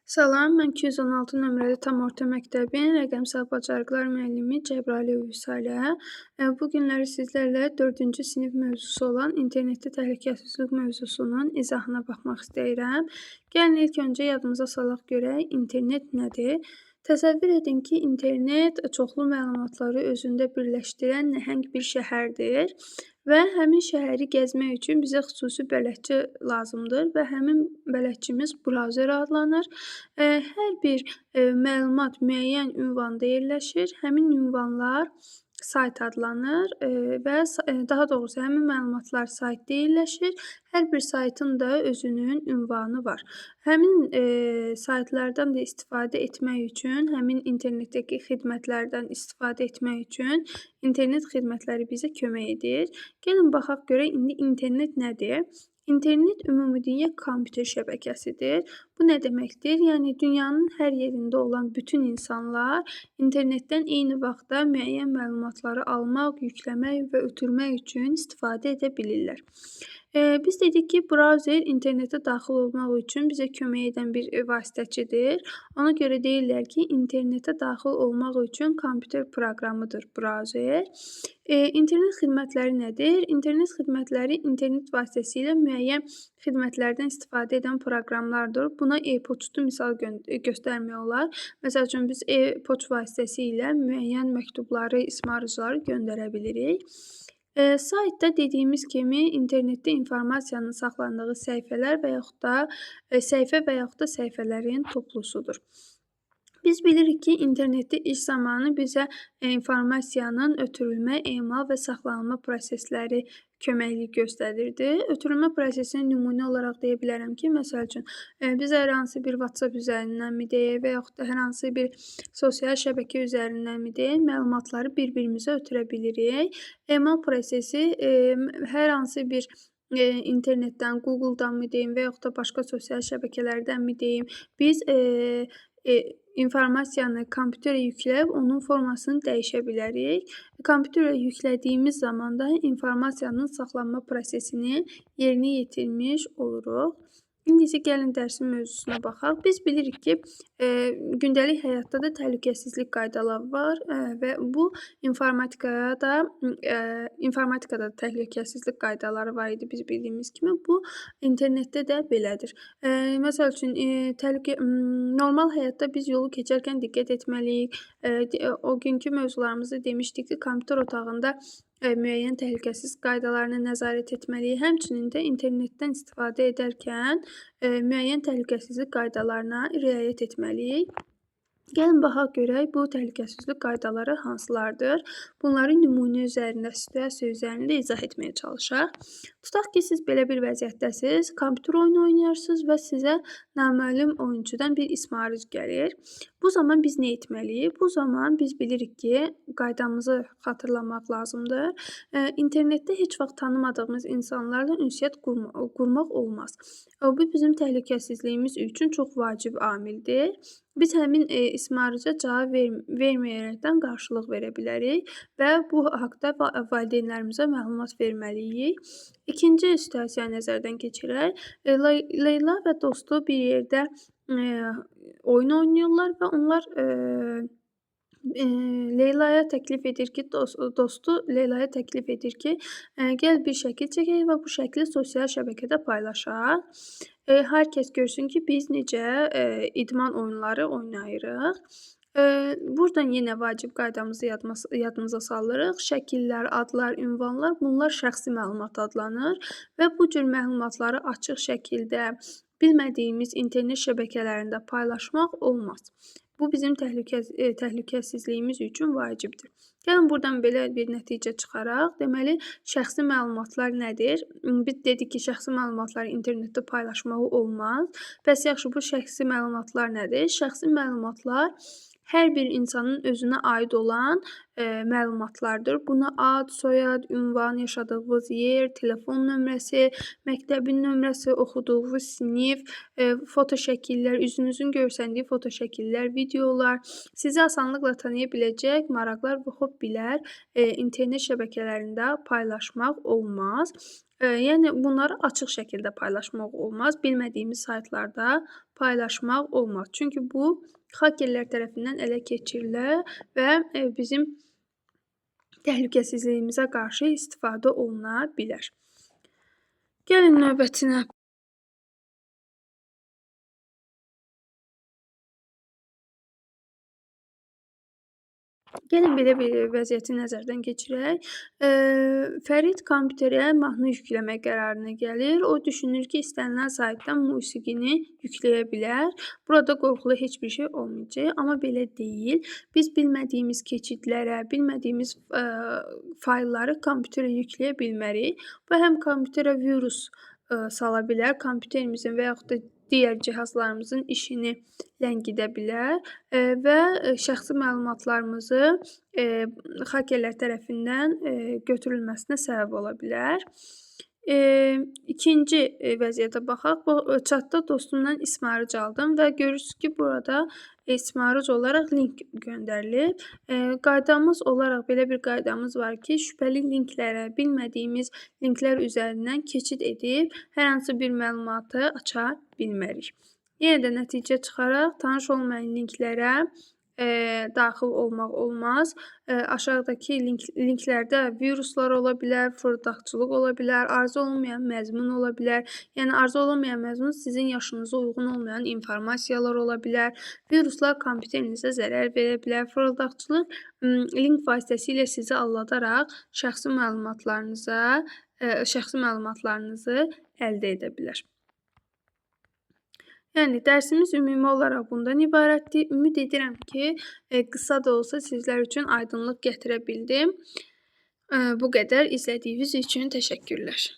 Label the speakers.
Speaker 1: Salam, mən 216 nömrəli tam orta məktəbin rəqəmsal bacarıqlar müəllimi Cəbrayılova Vüsalə. Bu günləri sizlərlə 4-cü sinif mövzusu olan internetdə təhlükəsizlik mövzusunun izahına baxmaq istəyirəm. Gəlin ilk öncə yadımıza salaq görək, internet nədir? Təsəvvür edin ki, internet çoxlu məlumatları özündə birləşdirən nəhəng bir şəhərdir və həmin şəhəri gəzmək üçün bizə xüsusi bələdçi lazımdır və həmin bələdçimiz brauzer adlanır. Hər bir məlumat müəyyən ünvanda yerləşir. Həmin ünvanlar sayt adlanır və daha doğrusu həmin məlumatlar saytda yerləşir. Hər bir saytın da özünün ünvanı var. Həmin saytlardan da istifadə etmək üçün, həmin internetdəki xidmətlərdən istifadə etmək üçün internet xidmətləri bizə kömək edir. Gəlin baxaq görək indi internet nədir? İnternet ümumdünya kompüter şəbəkəsidir. Bu nə deməkdir? Yəni dünyanın hər yerində olan bütün insanlar internetdən eyni vaxtda müəyyən məlumatları almaq, yükləmək və ötürmək üçün istifadə edə bilirlər. Biz dedik ki, brauzer internetə daxil olmaq üçün bizə kömək edən bir vasitəçidir. Ona görə deyirlər ki, internetə daxil olmaq üçün kompüter proqramıdır brauzer. İnternet xidmətləri nədir? İnternet xidmətləri internet vasitəsilə müəyyən xidmətlərdən istifadə edən proqramlardır. Buna e-poçtu misal göstərmək olar. Məsəl üçün biz e-poçt vasitəsilə müəyyən məktubları, ismarıcıları göndərə bilirik. Saytda dediyimiz kimi internetdə informasiyanın saxlandığı səhifələr və yaxud da səhifə və yaxud da səhifələrin toplusudur. Biz bilirik ki, internetdə iş zamanı bizə informasiyanın ötürülmə, emal və saxlanılma prosesləri köməklik göstərirdi. Ötürülmə prosesini nümunə olaraq deyə bilərəm ki, məsəl üçün, biz hər hansı bir WhatsApp üzərindənmi deyək və yaxud da hər hansı bir sosial şəbəkə üzərindənmi deyək, məlumatları bir-birimizə ötürə bilirik. Emal prosesi hər hansı bir internetdən, Google-danmı deyim və yaxud da başqa sosial şəbəkələrdənmi deyim, biz informasiyanı kompüterə yükləyib onun formasını dəyişə bilərik. Kompüterə yüklədiyimiz zaman da informasiyanın saxlanma prosesini yerinə yetirmiş oluruq. İndi isə gəlin dərsin mövzusuna baxaq. Biz bilirik ki, gündəlik həyatda da təhlükəsizlik qaydaları var və bu informatikada da təhlükəsizlik qaydaları var idi biz bildiyimiz kimi. Bu internetdə də belədir. Məsəl üçün, normal həyatda biz yolu keçərkən diqqət etməliyik. O günkü mövzularımızda demişdik ki, kompüter otağında müəyyən təhlükəsizlik qaydalarına nəzarət etməliyik. Həmçinin də internetdən istifadə edərkən müəyyən təhlükəsizlik qaydalarına riayət etməliyik. Gəlin baxaq görək bu təhlükəsizlik qaydaları hansılardır? Bunları nümunə üzərində, situasiya üzərində izah etməyə çalışaq. Tutaq ki, siz belə bir vəziyyətdəsiz, kompüter oyunu oynayarsınız və sizə naməlum oyunçudan bir ismarıc gəlir. Bu zaman biz nə etməliyik? Bu zaman biz bilirik ki, qaydamızı xatırlamaq lazımdır. İnternetdə heç vaxt tanımadığımız insanlarla ünsiyyət qurmaq olmaz. Bu bizim təhlükəsizliyimiz üçün çox vacib amildir. Biz həmin ismarıca cavab verməyərəkdən qarşılıq verə bilərik və bu haqda valideynlərimizə məlumat verməliyik. İkinci situasiyanı nəzərdən keçirək. Leyla və dostu bir yerdə oyun oynayırlar və onlar Leylaya təklif edir ki, dostu Leylaya təklif edir ki, gəl bir şəkil çəkək və bu şəkli sosial şəbəkədə paylaşaq. Hər kəs görsün ki, biz necə idman oyunları oynayırıq. Buradan yenə vacib qaydamızı yadımıza salırıq. Şəkillər, adlar, ünvanlar bunlar şəxsi məlumat adlanır və bu cür məlumatları açıq şəkildə bilmədiyimiz internet şəbəkələrində paylaşmaq olmaz. Bu bizim təhlükəsizliyimiz üçün vacibdir. Gəlin buradan belə bir nəticə çıxaraq. Deməli, şəxsi məlumatlar nədir? Biz dedik ki, şəxsi məlumatları internetdə paylaşmaq olmaz. Bəs yaxşı, bu şəxsi məlumatlar nədir? Şəxsi məlumatlar hər bir insanın özünə aid olan məlumatlardır. Buna ad, soyad, ünvan, yaşadığınız yer, telefon nömrəsi, məktəbin nömrəsi, oxuduğunuz sinif, foto şəkillər, üzünüzün görsəndiyi foto şəkillər, videolar, sizi asanlıqla tanıya biləcək maraqlar və hobbilər internet şəbəkələrində paylaşmaq olmaz. Yəni bunları açıq şəkildə paylaşmaq olmaz. Bilmədiyimiz saytlarda paylaşmaq olmaz. Çünki bu hakerlər tərəfindən ələ keçirilə və bizim təhlükəsizliyimizə qarşı istifadə oluna bilər. Gəlin növbətinə. Gəlin belə bir vəziyyəti nəzərdən keçirək. Fərid kompüterə mahnı yükləmək qərarına gəlir. O düşünür ki, istənilən saytdan musiqini yükləyə bilər. Burada qorxulu heç bir şey olmayacaq, amma belə deyil. Biz bilmədiyimiz keçidlərə, bilmədiyimiz faylları kompüterə yükləyə bilmərik. Bu həm kompüterə virus sala bilər, kompüterimizin və yaxud da digər cihazlarımızın işini ləngidə bilər və şəxsi məlumatlarımızı hakerlər tərəfindən götürülməsinə səbəb ola bilər. İkinci vəziyyətə baxaq. Bu chatda dostumdan ismarıc aldım və görürsünüz ki, burada ismarıc olaraq link göndərilib. Qaydamız olaraq belə bir qaydamız var ki, şübhəli linklərə, bilmədiyimiz linklər üzərindən keçid edib hər hansı bir məlumatı aça bilmərik. Yenə də nəticə çıxaraq tanış olmayan linklərə daxil olmaq olmaz. Aşağıdakı linklərdə viruslar ola bilər, fırıldaqçılıq ola bilər, arzu olunmayan məzmun ola bilər. Yəni arzu olunmayan məzmun sizin yaşınıza uyğun olmayan informasiyalar ola bilər. Viruslar kompüterinizə zərər verə bilər. Fırıldaqçılıq link vasitəsilə sizi aldadaraq şəxsi məlumatlarınızı əldə edə bilər. Yəni dərsimiz ümumi olaraq bundan ibarətdir. Ümid edirəm ki, qısa da olsa sizlər üçün aydınlıq gətirə bildim. Bu qədər. İzlədiyiniz üçün təşəkkürlər.